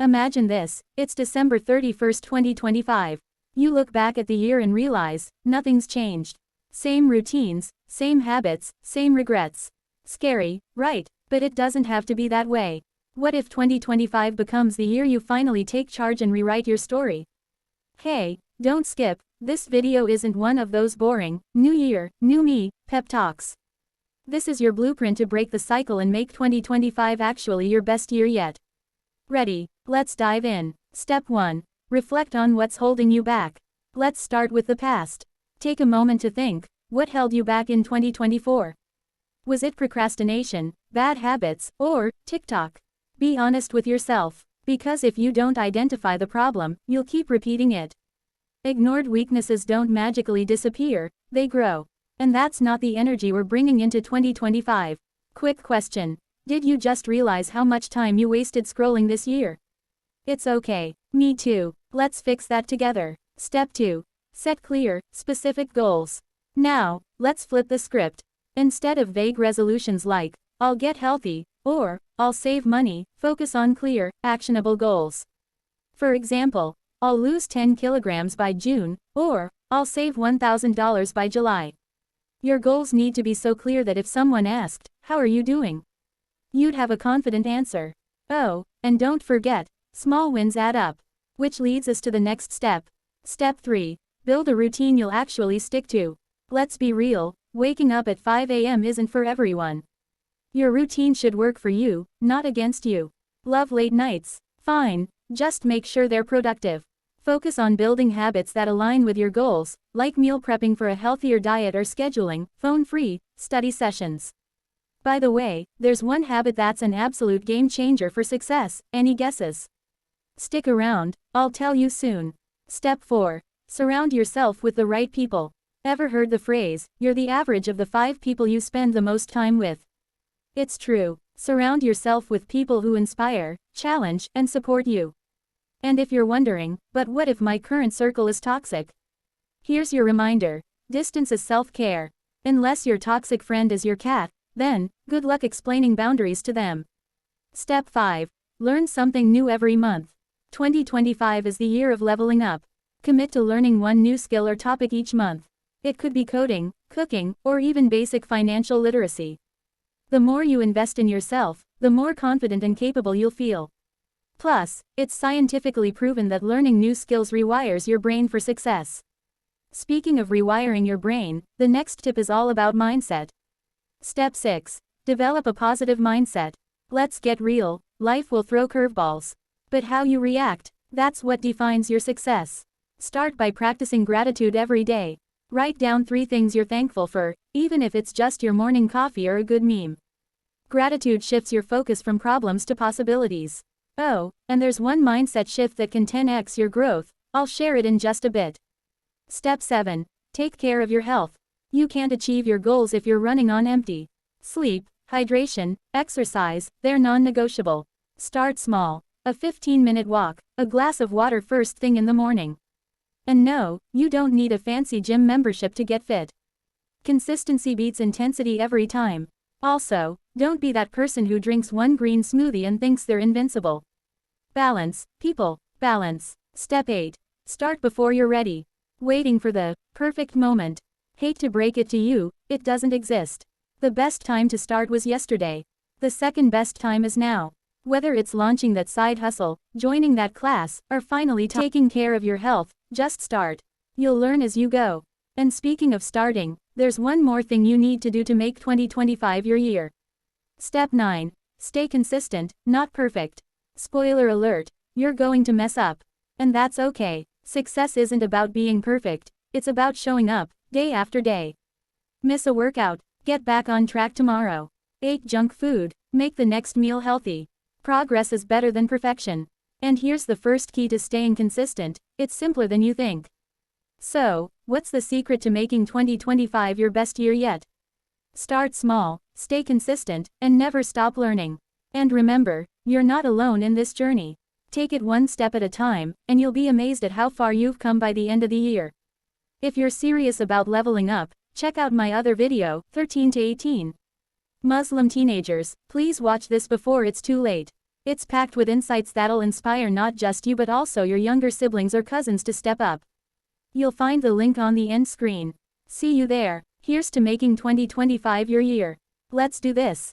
Imagine this, it's December 31st, 2025. You look back at the year and realize, nothing's changed. Same routines, same habits, same regrets. Scary, right? But it doesn't have to be that way. What if 2025 becomes the year you finally take charge and rewrite your story? Hey, don't skip, this video isn't one of those boring, new year, new me, pep talks. This is your blueprint to break the cycle and make 2025 actually your best year yet. Ready? Let's dive in. Step 1. Reflect on what's holding you back. Let's start with the past. Take a moment to think, what held you back in 2024? Was it procrastination, bad habits, or TikTok? Be honest with yourself, because if you don't identify the problem, you'll keep repeating it. Ignored weaknesses don't magically disappear, they grow. And that's not the energy we're bringing into 2025. Quick question. Did you just realize how much time you wasted scrolling this year? It's okay. Me too. Let's fix that together. Step 2. Set clear, specific goals. Now, let's flip the script. Instead of vague resolutions like, I'll get healthy, or, I'll save money, focus on clear, actionable goals. For example, I'll lose 10 kilograms by June, or, I'll save $1,000 by July. Your goals need to be so clear that if someone asked, how are you doing? You'd have a confident answer. Oh, and don't forget, small wins add up. Which leads us to the next step. Step 3. Build a routine you'll actually stick to. Let's be real, waking up at 5 a.m. isn't for everyone. Your routine should work for you, not against you. Love late nights? Fine, just make sure they're productive. Focus on building habits that align with your goals, like meal prepping for a healthier diet or scheduling phone-free study sessions. By the way, there's one habit that's an absolute game changer for success. Any guesses? Stick around, I'll tell you soon. Step 4. Surround yourself with the right people. Ever heard the phrase, you're the average of the 5 people you spend the most time with? It's true. Surround yourself with people who inspire, challenge, and support you. And if you're wondering, but what if my current circle is toxic? Here's your reminder. Distance is self-care. Unless your toxic friend is your cat, then, good luck explaining boundaries to them. Step 5. Learn something new every month. 2025 is the year of leveling up. Commit to learning one new skill or topic each month. It could be coding, cooking, or even basic financial literacy. The more you invest in yourself, the more confident and capable you'll feel. Plus, it's scientifically proven that learning new skills rewires your brain for success. Speaking of rewiring your brain, the next tip is all about mindset. Step 6. Develop a positive mindset. Let's get real, life will throw curveballs. But how you react, that's what defines your success. Start by practicing gratitude every day. Write down 3 things you're thankful for, even if it's just your morning coffee or a good meme. Gratitude shifts your focus from problems to possibilities. Oh, and there's one mindset shift that can 10x your growth. I'll share it in just a bit. Step 7. Take care of your health. You can't achieve your goals if you're running on empty. Sleep, hydration, exercise, they're non-negotiable. Start small. A 15-minute walk, a glass of water first thing in the morning. And no, you don't need a fancy gym membership to get fit. Consistency beats intensity every time. Also, don't be that person who drinks one green smoothie and thinks they're invincible. Balance, people, balance. Step 8. Start before you're ready. Waiting for the perfect moment. Hate to break it to you, it doesn't exist. The best time to start was yesterday. The second best time is now. Whether it's launching that side hustle, joining that class, or finally taking care of your health, just start. You'll learn as you go. And speaking of starting, there's one more thing you need to do to make 2025 your year. Step 9. Stay consistent, not perfect. Spoiler alert, you're going to mess up. And that's okay. Success isn't about being perfect, it's about showing up, day after day. Miss a workout, get back on track tomorrow. Ate junk food, make the next meal healthy. Progress is better than perfection. And here's the first key to staying consistent, it's simpler than you think. So, what's the secret to making 2025 your best year yet? Start small, stay consistent, and never stop learning. And remember, you're not alone in this journey. Take it one step at a time, and you'll be amazed at how far you've come by the end of the year. If you're serious about leveling up, check out my other video, 13 to 18. Muslim teenagers, please watch this before it's too late. It's packed with insights that'll inspire not just you but also your younger siblings or cousins to step up. You'll find the link on the end screen. See you there. Here's to making 2025 your year. Let's do this.